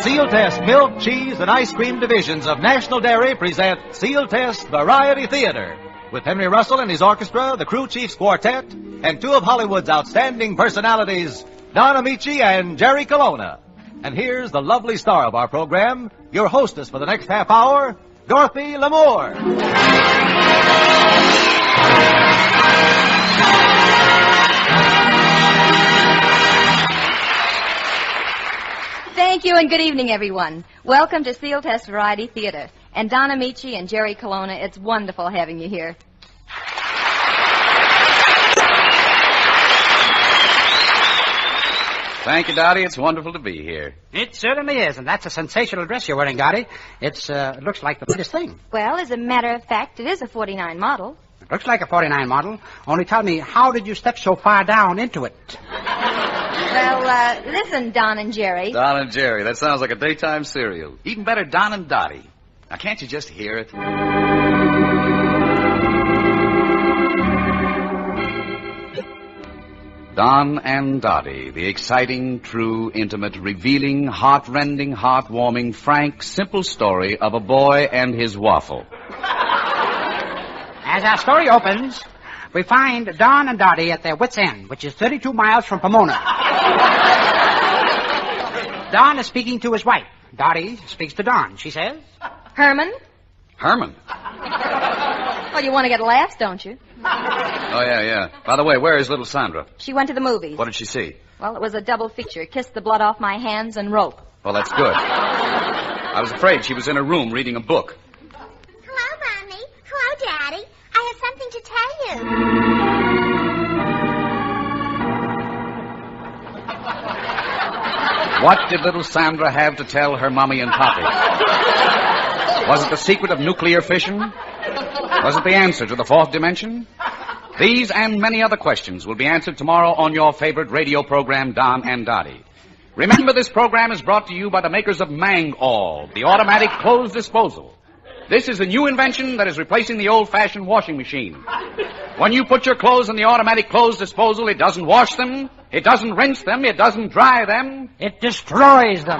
Sealtest milk, cheese, and ice cream divisions of National Dairy present Sealtest Variety Theater with Henry Russell and his orchestra, the Crew Chiefs Quartet, and two of Hollywood's outstanding personalities, Don Amici and Jerry Colonna. And here's the lovely star of our program, your hostess for the next half hour, Dorothy Lamour. Thank you and good evening, everyone. Welcome to Sealtest Variety Theater. And Don Amici and Jerry Colonna, it's wonderful having you here. Thank you, Dottie. It's wonderful to be here. It certainly is, and that's a sensational dress you're wearing, Dottie. It looks like the latest thing. Well, as a matter of fact, it is a 49 model. It looks like a 49 model. Only tell me, how did you step so far down into it? Well, listen, Don and Jerry. Don and Jerry. That sounds like a daytime serial. Even better, Don and Dottie. Now, can't you just hear it? Don and Dottie, the exciting, true, intimate, revealing, heart-rending, heart-warming, frank, simple story of a boy and his waffle. As our story opens, we find Don and Dottie at their wits' end, which is 32 miles from Pomona. Don is speaking to his wife. Dottie speaks to Don. She says, Herman? Herman? Well, you want to get laughs, don't you? Oh, yeah. By the way, where is little Sandra? She went to the movies. What did she see? Well, it was a double feature. Kiss the Blood Off My Hands and Rope. Well, that's good. I was afraid she was in her room reading a book. Hello, Mommy. Hello, Daddy. I have something to tell you. What did little Sandra have to tell her mommy and papi? Was it the secret of nuclear fission? Was it the answer to the fourth dimension? These and many other questions will be answered tomorrow on your favorite radio program, Don and Dottie. Remember, this program is brought to you by the makers of Mang-All, the automatic clothes disposal. This is a new invention that is replacing the old-fashioned washing machine. When you put your clothes in the automatic clothes disposal, it doesn't wash them, it doesn't rinse them, it doesn't dry them. it destroys them.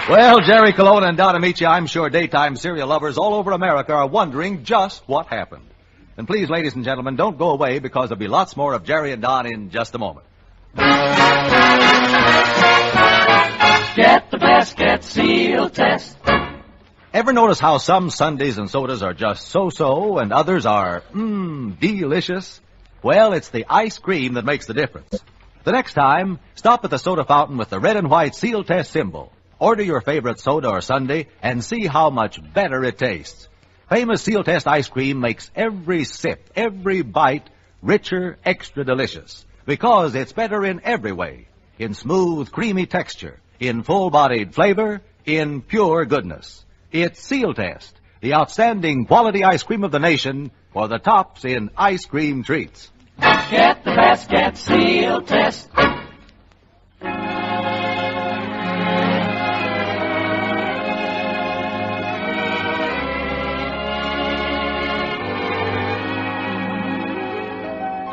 Well, Jerry Colonna and Don Amici, I'm sure daytime serial lovers all over America are wondering just what happened. And please, ladies and gentlemen, don't go away because there'll be lots more of Jerry and Don in just a moment. Get the best, get Sealtest. Ever notice how some sundaes and sodas are just so-so and others are, delicious? Well, it's the ice cream that makes the difference. The next time, stop at the soda fountain with the red and white Sealtest symbol. Order your favorite soda or sundae and see how much better it tastes. Famous Sealtest ice cream makes every sip, every bite, richer, extra delicious. Because it's better in every way. In smooth, creamy texture, in full-bodied flavor, in pure goodness. It's Sealtest, the outstanding quality ice cream of the nation for the tops in ice cream treats. Get the best, get Sealtest.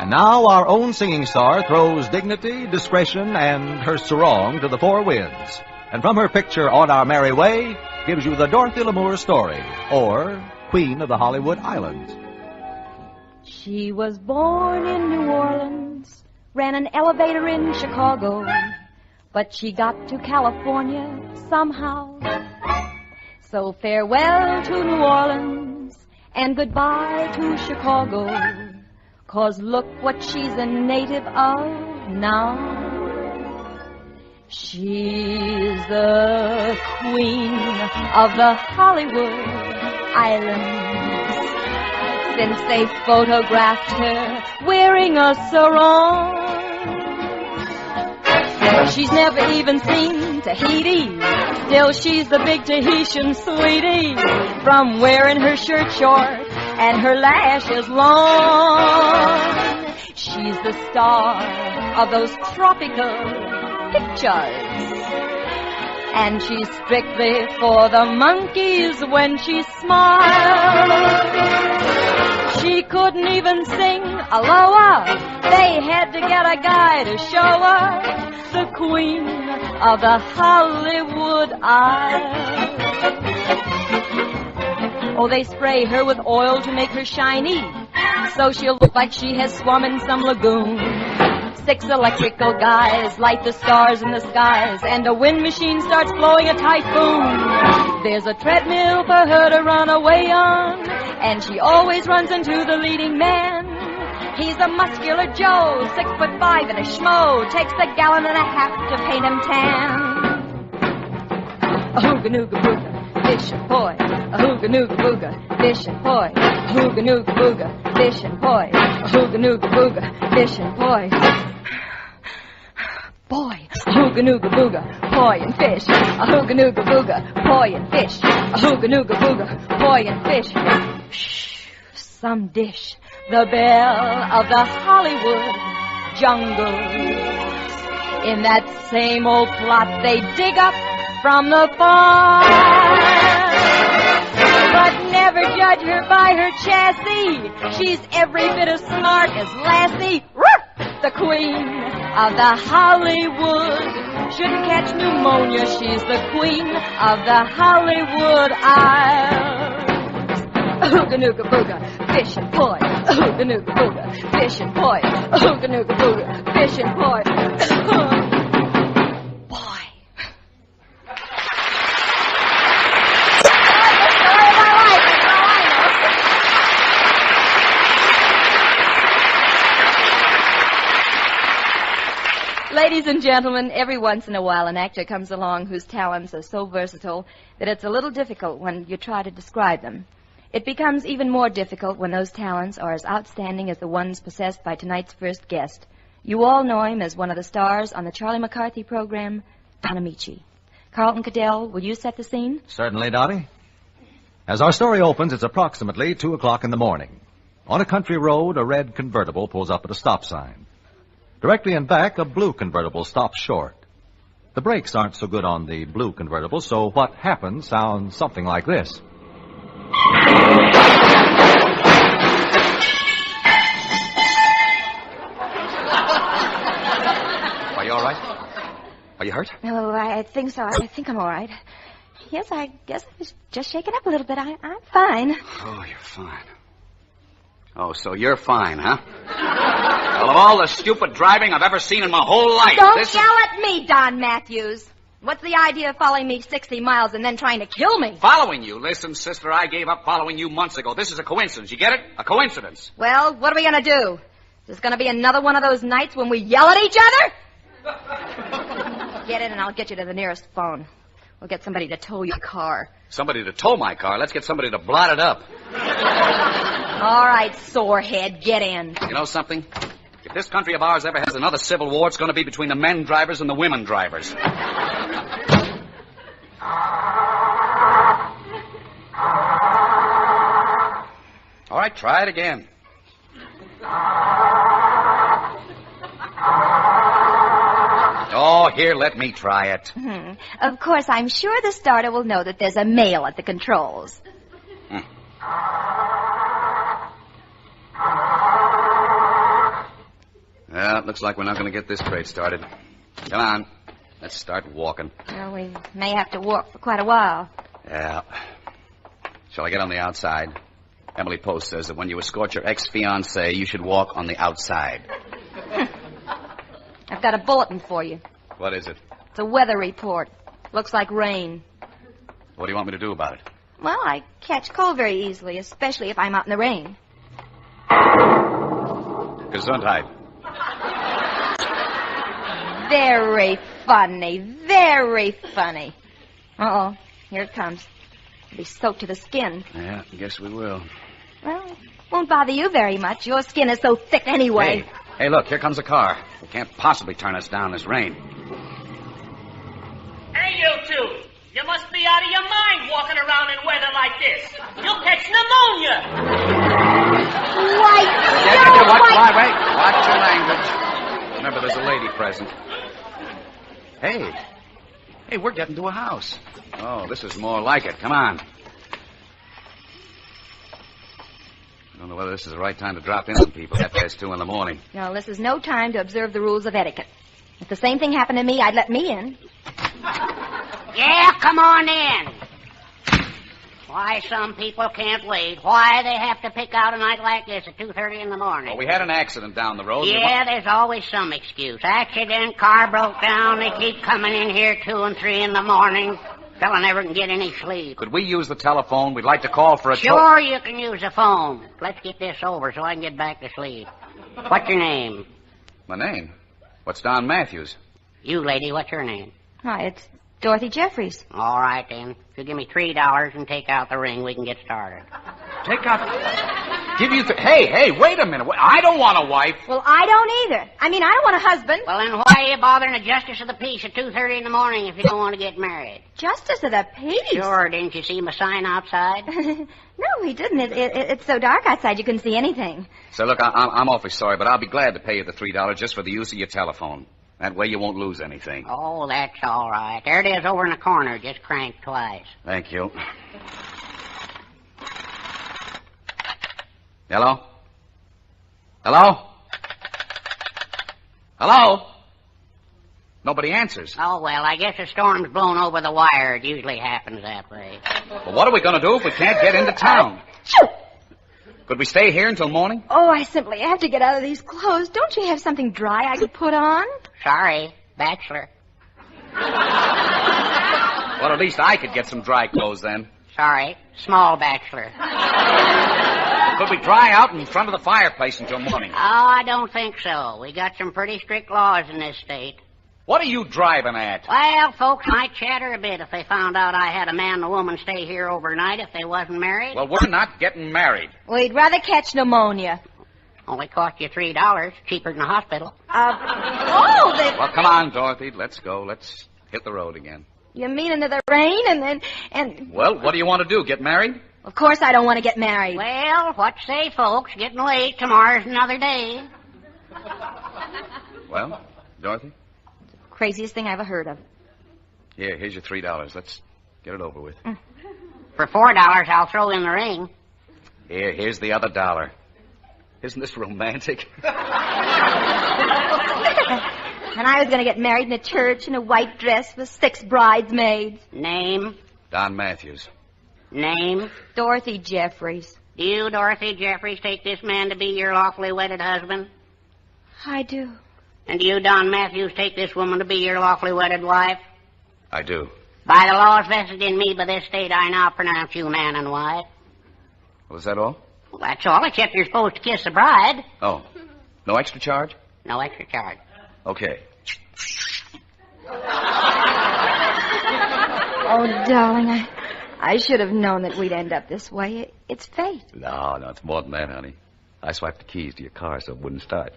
And now our own singing star throws dignity, discretion, and her sarong to the four winds. And from her picture On Our Merry Way, gives you the Dorothy Lamour story, or Queen of the Hollywood Islands. She was born in New Orleans, ran an elevator in Chicago, but she got to California somehow. So farewell to New Orleans, and goodbye to Chicago. 'Cause look what she's a native of now. She's the queen of the Hollywood Islands. Since they photographed her wearing a sarong, she's never even seen Tahiti. Still she's the big Tahitian sweetie, from wearing her shirt short and her lashes long. She's the star of those tropical pictures, and she's strictly for the monkeys when she smiles. couldn't even sing Aloha. They had to get a guy to show her the queen of the Hollywood Isle. Oh, they spray her with oil to make her shiny, so she'll look like she has swum in some lagoon. 6 electrical guys light the stars in the skies, and a wind machine starts blowing a typhoon. There's a treadmill for her to run away on, and she always runs into the leading man. He's a muscular Joe, 6'5" and a schmo, takes a gallon and a half to paint him tan. A hooga nooga booga, fish and poi. A hooga nooga booga, fish and poi. A hooga nooga booga, fish and poi. A hooga nooga booga, fish and poi. Boy, a hooga nooga booga, poi and fish. A hooga nooga booga, poi and fish. A hooga nooga booga, poi and fish. Shh, some dish. The belle of the Hollywood jungles. In that same old plot they dig up from the farm. But never judge her by her chassis. She's every bit as smart as Lassie, the queen of the Hollywood. Shouldn't catch pneumonia, she's the queen of the Hollywood Isle. Ooga nooga booga, fish and poi. Ooga nooga booga, fish and poi. Ooga nooga booga, fish and poi. Boy. Ladies and gentlemen, every once in a while an actor comes along whose talents are so versatile that it's a little difficult when you try to describe them. It becomes even more difficult when those talents are as outstanding as the ones possessed by tonight's first guest. You all know him as one of the stars on the Charlie McCarthy program, Don Amici. Carlton Cadell, will you set the scene? Certainly, Dottie. As our story opens, it's approximately 2 o'clock in the morning. On a country road, a red convertible pulls up at a stop sign. Directly in back, a blue convertible stops short. The brakes aren't so good on the blue convertible, so what happens sounds something like this. Are you all right? Are you hurt? Oh, I think so. I think I'm all right. Yes, I guess I was just shaken up a little bit. I'm fine. Oh, you're fine. Oh, so you're fine, huh? Well, of all the stupid driving I've ever seen in my whole life... Don't yell at me, Don Matthews. What's the idea of following me 60 miles and then trying to kill me? Following you? Listen, sister, I gave up following you months ago. This is a coincidence. You get it? A coincidence. Well, what are we going to do? Is this going to be another one of those nights when we yell at each other? Get in and I'll get you to the nearest phone. We'll get somebody to tow your car. Somebody to tow my car? Let's get somebody to blot it up. All right, sorehead, get in. You know something? If this country of ours ever has another civil war, it's going to be between the men drivers and the women drivers. All right, try it again. Oh, here, let me try it. Of course, I'm sure the starter will know that there's a male at the controls. Well, it looks like we're not going to get this crate started. Come on. Let's start walking. Well, we may have to walk for quite a while. Yeah. Shall I get on the outside? Emily Post says that when you escort your ex-fiancé, you should walk on the outside. I've got a bulletin for you. What is it? It's a weather report. Looks like rain. What do you want me to do about it? Well, I catch cold very easily, especially if I'm out in the rain. Gesundheit. Very funny. Very funny. Uh-oh. Here it comes. It'll be soaked to the skin. Yeah, I guess we will. Well, it won't bother you very much. Your skin is so thick anyway. Hey, look, here comes a car. They can't possibly turn us down this rain. Hey, you two. You must be out of your mind walking around in weather like this. You'll catch pneumonia. Wait. Wait. Watch your language. Remember, there's a lady present. Hey, we're getting to a house. Oh, this is more like it. Come on. I don't know whether this is the right time to drop in on people at past 2 in the morning. No, this is no time to observe the rules of etiquette. If the same thing happened to me, I'd let me in. Yeah, come on in. Why some people can't wait. Why they have to pick out a night like this at 2:30 in the morning. Well, we had an accident down the road. Yeah, there's always some excuse. Accident, car broke down. They keep coming in here 2 and 3 in the morning. Fella never can get any sleep. Could we use the telephone? We'd like to call for a... Sure, you can use the phone. Let's get this over so I can get back to sleep. What's your name? My name? What's Don Matthews? You, lady, what's your name? Hi, it's Dorothy Jeffries. All right, then. If you give me $3 and take out the ring, we can get started. Take out... Give you... Hey, wait a minute. I don't want a wife. Well, I don't either. I mean, I don't want a husband. Well, then why are you bothering the justice of the peace at 2:30 in the morning if you don't want to get married? Justice of the peace? Sure, didn't you see my sign outside? No, he didn't. It's so dark outside you couldn't see anything. So, look, I'm awfully sorry, but I'll be glad to pay you the $3 just for the use of your telephone. That way you won't lose anything. Oh, that's all right. There it is over in the corner. Just crank twice. Thank you. Hello? Hello? Hello? Nobody answers. Oh, well, I guess a storm's blown over the wire. It usually happens that way. Well, what are we going to do if we can't get into town? Shoo! Could we stay here until morning? Oh, I simply have to get out of these clothes. Don't you have something dry I could put on? Sorry, bachelor. Well, at least I could get some dry clothes then. Sorry, small bachelor. Could we dry out in front of the fireplace until morning? Oh, I don't think so. We got some pretty strict laws in this state. What are you driving at? Well, folks might chatter a bit if they found out I had a man and a woman stay here overnight if they wasn't married. Well, we're not getting married. We'd rather catch pneumonia. Only cost you $3, cheaper than the hospital. Well, come on, Dorothy. Let's go. Let's hit the road again. You mean into the rain and... Well, what do you want to do, get married? Of course I don't want to get married. Well, what say, folks? Getting late. Tomorrow's another day. Well, Dorothy? Craziest thing I ever heard of. Here's your $3. Let's get it over with. For $4, I'll throw in the ring. Here's the other $1. Isn't this romantic? And I was going to get married in a church in a white dress with 6 bridesmaids. Name? Don Matthews. Name? Dorothy Jeffries. Do you, Dorothy Jeffries, take this man to be your lawfully wedded husband? I do. And do you, Don Matthews, take this woman to be your lawfully wedded wife? I do. By the laws vested in me by this state, I now pronounce you man and wife. Well, is that all? Well, that's all, except you're supposed to kiss the bride. Oh. No extra charge? No extra charge. Okay. Oh, darling, I should have known that we'd end up this way. It's fate. No, it's more than that, honey. I swiped the keys to your car so it wouldn't start.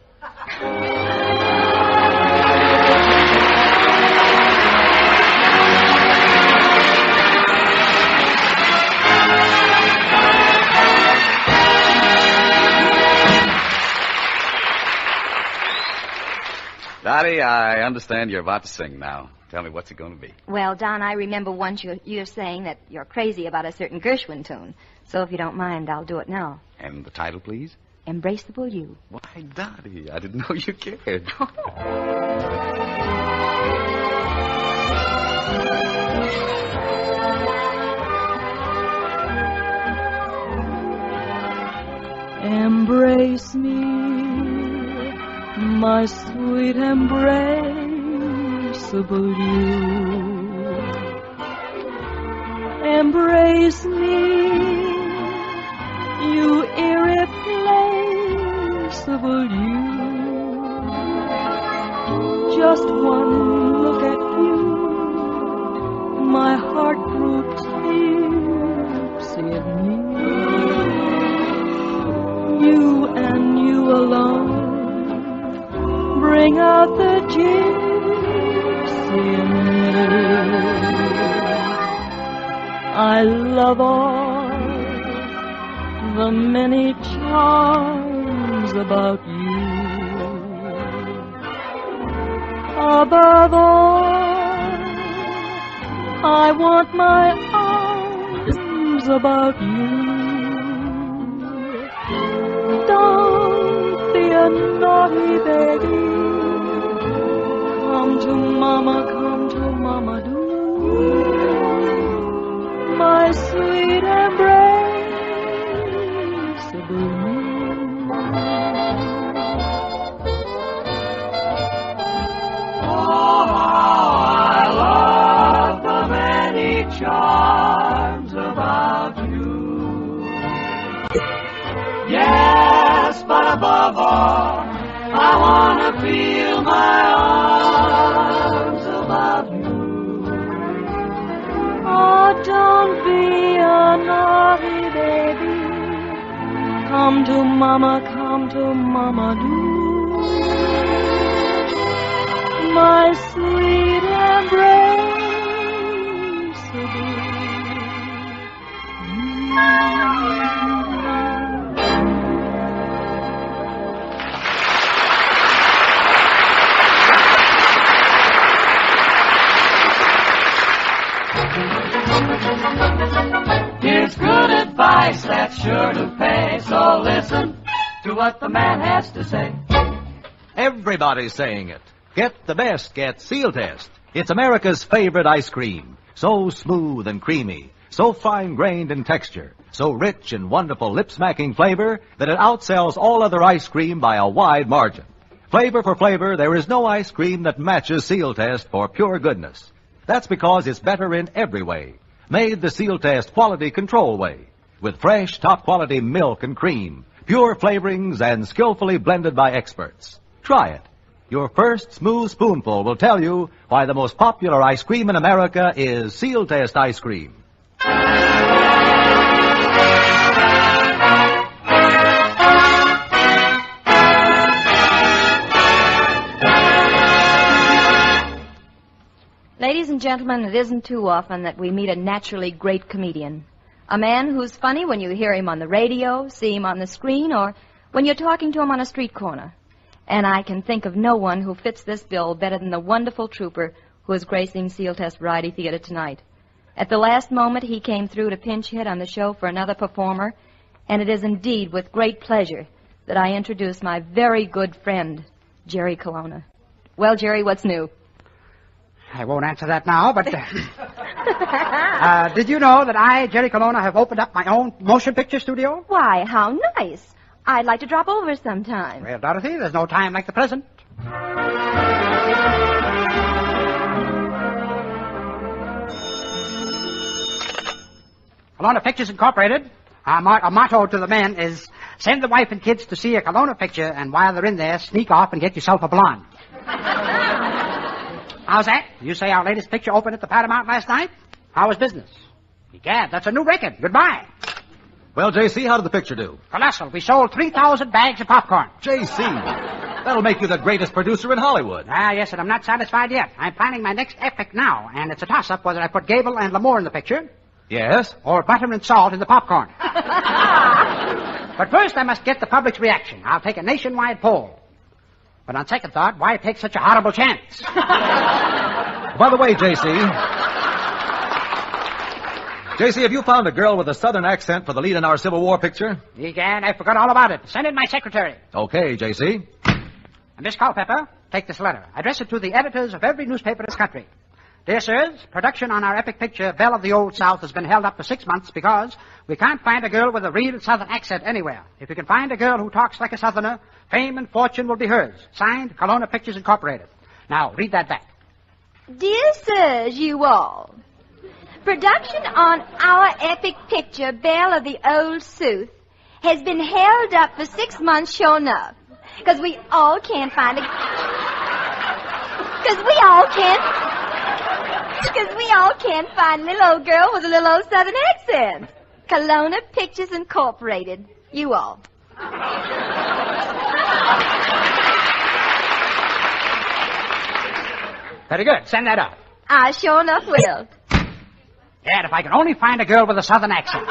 Dottie, I understand you're about to sing now. Tell me, what's it going to be? Well, Don, I remember once you saying that you're crazy about a certain Gershwin tune. So if you don't mind, I'll do it now. And the title, please? Embraceable You. Why, Dottie, I didn't know you cared. Embrace me, my sweet embraceable you. Embrace me, you irreplaceable you. Just one look at you, my heart grew tipsy in me. You and you alone bring out the gypsy in me. I love all the many charms about you. Above all, I want my arms about you. naughty baby. Come to mama do. My sweet embraceable. Oh, how I love the many charms about you. Yes, but above all, I want to feel my arms about you. Oh, don't be a naughty baby. Come to mama do. My sweet Here's good advice that's sure to pay, so listen to what the man has to say. Everybody's saying it. Get the best, get Sealtest. It's America's favorite ice cream. So smooth and creamy, so fine-grained in texture, so rich and wonderful lip-smacking flavor that it outsells all other ice cream by a wide margin. Flavor for flavor, there is no ice cream that matches Sealtest for pure goodness. That's because it's better in every way. Made the Sealtest quality control way, with fresh, top-quality milk and cream, pure flavorings, and skillfully blended by experts. Try it. Your first smooth spoonful will tell you why the most popular ice cream in America is Sealtest ice cream. Ladies and gentlemen, it isn't too often that we meet a naturally great comedian. A man who's funny when you hear him on the radio, see him on the screen, or when you're talking to him on a street corner. And I can think of no one who fits this bill better than the wonderful trooper who is gracing Sealtest Variety Theater tonight. At the last moment, he came through to pinch hit on the show for another performer, and it is indeed with great pleasure that I introduce my very good friend, Jerry Colonna. Well, Jerry, what's new? I won't answer that now, but... did you know that I, Jerry Colonna, have opened up my own motion picture studio? Why, how nice. I'd like to drop over sometime. Well, Dorothy, there's no time like the present. Colonna Pictures Incorporated. Our motto to the men is send the wife and kids to see a Colonna picture, and while they're in there, sneak off and get yourself a blonde. How's that? You say our latest picture opened at the Paramount last night? How was business? Egad, that's a new record. Goodbye. Well, J.C., how did the picture do? Colossal. We sold 3,000 bags of popcorn. J.C., that'll make you the greatest producer in Hollywood. Yes, and I'm not satisfied yet. I'm planning my next epic now, and it's a toss-up whether I put Gable and Lamour in the picture. Yes? Or butter and salt in the popcorn. But first, I must get the public's reaction. I'll take a nationwide poll. But on second thought, why take such a horrible chance? By the way, J.C., have you found a girl with a southern accent for the lead in our Civil War picture? Egad, I forgot all about it. Send in my secretary. Okay, J.C. And Miss Culpepper, take this letter. Address it to the editors of every newspaper in this country. Dear sirs, production on our epic picture, Belle of the Old South, has been held up for 6 months because we can't find a girl with a real southern accent anywhere. If you can find a girl who talks like a southerner, fame and fortune will be hers. Signed, Colonna Pictures Incorporated. Now, read that back. Dear sirs, you all, production on our epic picture, Belle of the Old South, has been held up for 6 months, sure enough. Because we all can't find a... Because we all can't find a little old girl with a little old southern accent. Colonna Pictures Incorporated. You all. Very good. Send that up. I sure enough will. Dad, if I can only find a girl with a southern accent.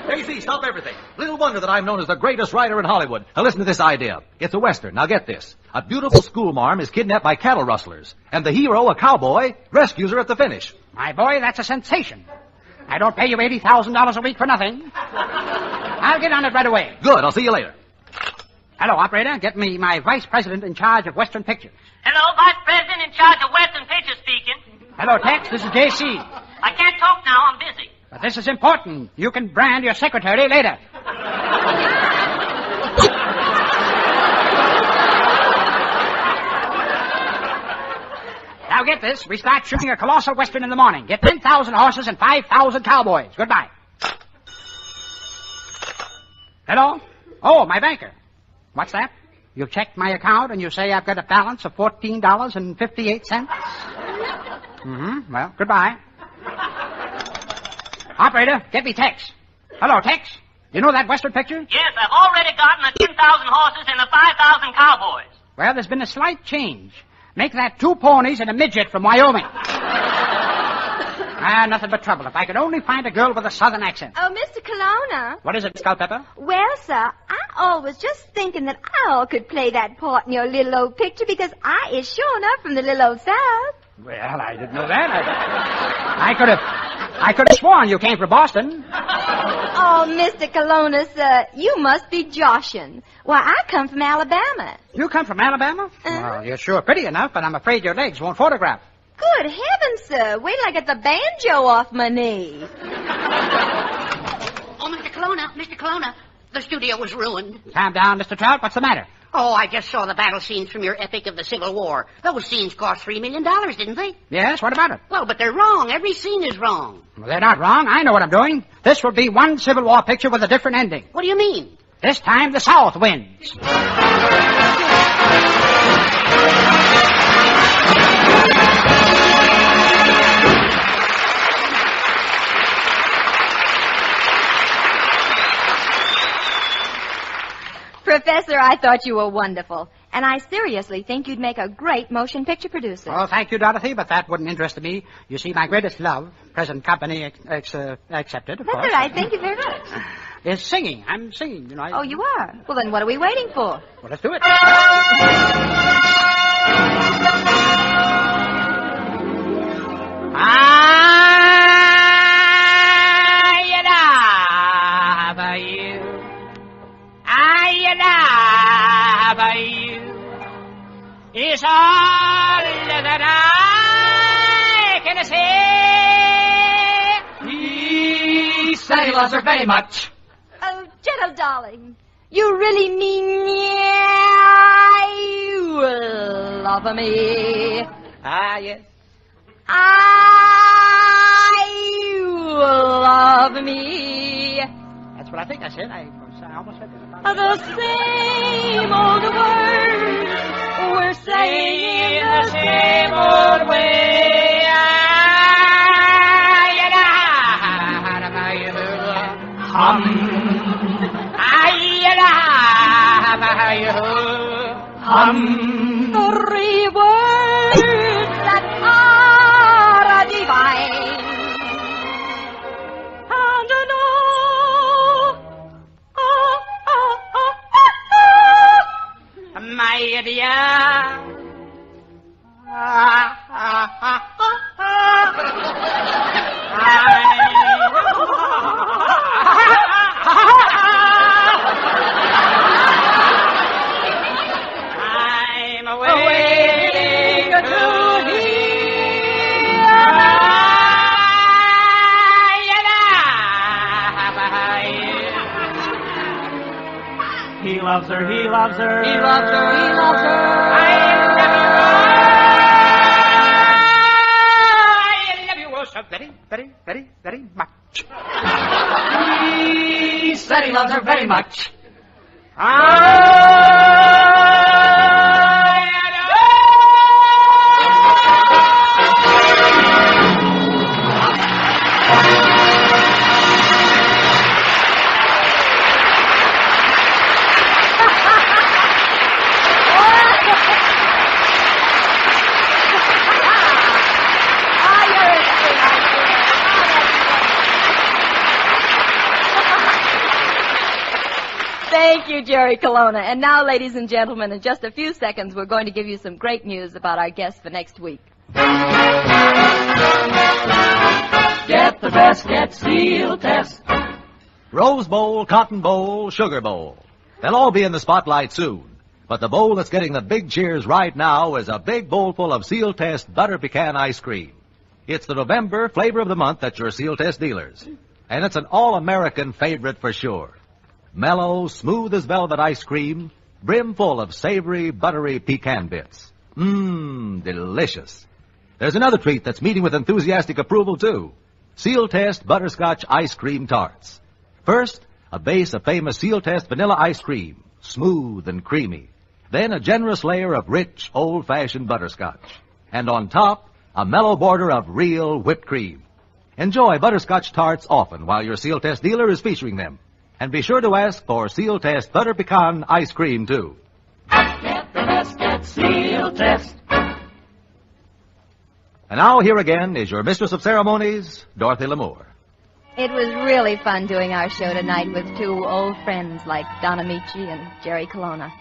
J.C., stop everything. Little wonder that I'm known as the greatest writer in Hollywood. Now listen to this idea. It's a Western. Now get this. A beautiful schoolmarm is kidnapped by cattle rustlers, and the hero, a cowboy, rescues her at the finish. My boy, that's a sensation. I don't pay you $80,000 a week for nothing. I'll get on it right away. Good. I'll see you later. Hello, operator. Get me my vice president in charge of Western Pictures. Hello, Vice President in charge of Western Pictures speaking. Hello, Tex. This is J.C. I can't talk now. I'm busy. But this is important. You can brand your secretary later. Now get this. We start shooting a colossal Western in the morning. Get 10,000 horses and 5,000 cowboys. Goodbye. Hello? Oh, my banker. What's that? You've checked my account and you say I've got a balance of $14.58? Mm-hmm. Well, goodbye. Operator, get me Tex. Hello, Tex. You know that Western picture? Yes, I've already gotten the 10,000 horses and the 5,000 cowboys. Well, there's been a slight change. Make that 2 ponies and a midget from Wyoming. Nothing but trouble. If I could only find a girl with a southern accent. Oh, Mr. Colonna. What is it, Culpepper? Well, sir, I was just thinking that I could play that part in your little old picture because I is sure enough from the little old South. Well, I didn't know that. I could have sworn you came from Boston. Oh, Mr. Colonna, sir, you must be joshing. Why, I come from Alabama. You come from Alabama? Well, you're sure pretty enough, but I'm afraid your legs won't photograph. Good heavens, sir. Wait till I get the banjo off my knee. Oh, Mr. Colonna, the studio was ruined. Calm down, Mr. Trout. What's the matter? Oh, I just saw the battle scenes from your epic of the Civil War. Those scenes cost $3 million, didn't they? Yes, what about it? Well, but they're wrong. Every scene is wrong. Well, they're not wrong. I know what I'm doing. This will be one Civil War picture with a different ending. What do you mean? This time the South wins. Professor, I thought you were wonderful. And I seriously think you'd make a great motion picture producer. Oh, thank you, Dorothy, but that wouldn't interest me. You see, my greatest love, present company accepted, of course. That's all right. Thank you very much. Is singing. I'm singing, you know. Oh, you are? Well, then what are we waiting for? Well, let's do it. I love you. Is all that I can say. He said he loves her very much. Oh, Jetto, darling, you really mean you love me? Ah, yes. You love me. That's what I think I said. I almost said that. The same old words we're saying in the same old way. Three words that are divine. And my dear. I'm waiting to He loves her, he loves her. he loves her, he loves her. I love you so very, very, very, very much. He said he loves her very much. Thank you, Jerry Colonna. And now, ladies and gentlemen, in just a few seconds, we're going to give you some great news about our guest for next week. Get the best, get Sealtest. Rose Bowl, Cotton Bowl, Sugar Bowl. They'll all be in the spotlight soon. But the bowl that's getting the big cheers right now is a big bowl full of Sealtest Butter Pecan Ice Cream. It's the November flavor of the month at your Sealtest dealers. And it's an all-American favorite for sure. Mellow, smooth as velvet ice cream, brim full of savory, buttery pecan bits. Mmm, delicious. There's another treat that's meeting with enthusiastic approval, too. Sealtest Butterscotch Ice Cream Tarts. First, a base of famous Sealtest vanilla ice cream, smooth and creamy. Then a generous layer of rich, old-fashioned butterscotch. And on top, a mellow border of real whipped cream. Enjoy butterscotch tarts often while your Sealtest dealer is featuring them. And be sure to ask for Sealtest Butter Pecan Ice Cream, too. Get the best at Sealtest. And now here again is your mistress of ceremonies, Dorothy Lamour. It was really fun doing our show tonight with two old friends like Don Amici and Jerry Colonna.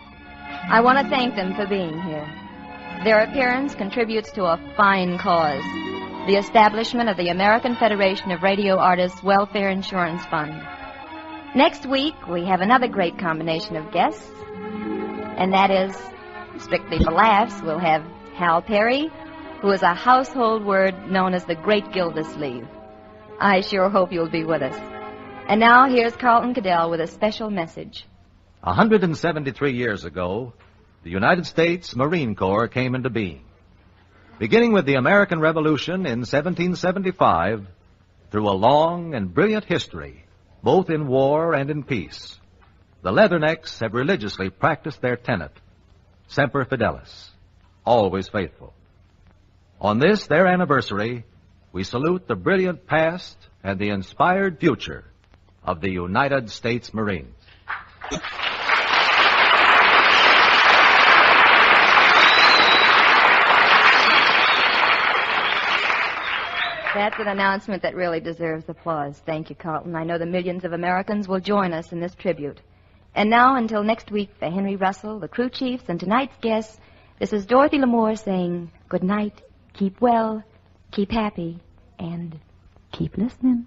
I want to thank them for being here. Their appearance contributes to a fine cause, the establishment of the American Federation of Radio Artists Welfare Insurance Fund. Next week, we have another great combination of guests, and that is, strictly for laughs, we'll have Hal Perry, who is a household word known as the Great Gildersleeve. I sure hope you'll be with us. And now, here's Carlton Cadell with a special message. 173 years ago, the United States Marine Corps came into being. Beginning with the American Revolution in 1775, through a long and brilliant history, both in war and in peace, the Leathernecks have religiously practiced their tenet, Semper Fidelis, always faithful. On this, their anniversary, we salute the brilliant past and the inspired future of the United States Marines. That's an announcement that really deserves applause. Thank you, Carlton. I know the millions of Americans will join us in this tribute. And now, until next week, for Henry Russell, the crew chiefs, and tonight's guests, this is Dorothy Lamour saying good night, keep well, keep happy, and keep listening.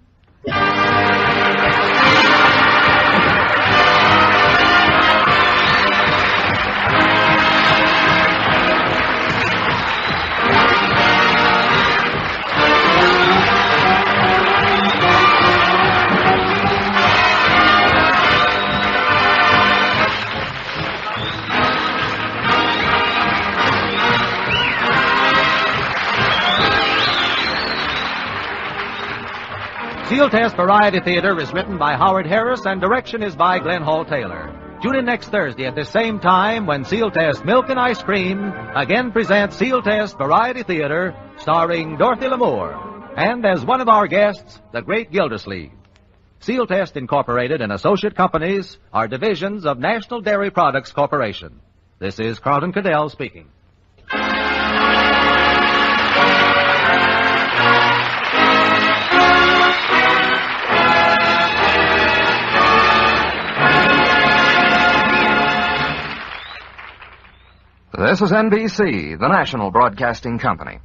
Sealtest Variety Theater is written by Howard Harris and direction is by Glenn Hall Taylor. Tune in next Thursday at the same time when Sealtest Milk and Ice Cream again presents Sealtest Variety Theater starring Dorothy Lamour and as one of our guests, the Great Gildersleeve. Sealtest Incorporated and associate companies are divisions of National Dairy Products Corporation. This is Carlton Cadell speaking. This is NBC, the national broadcasting company.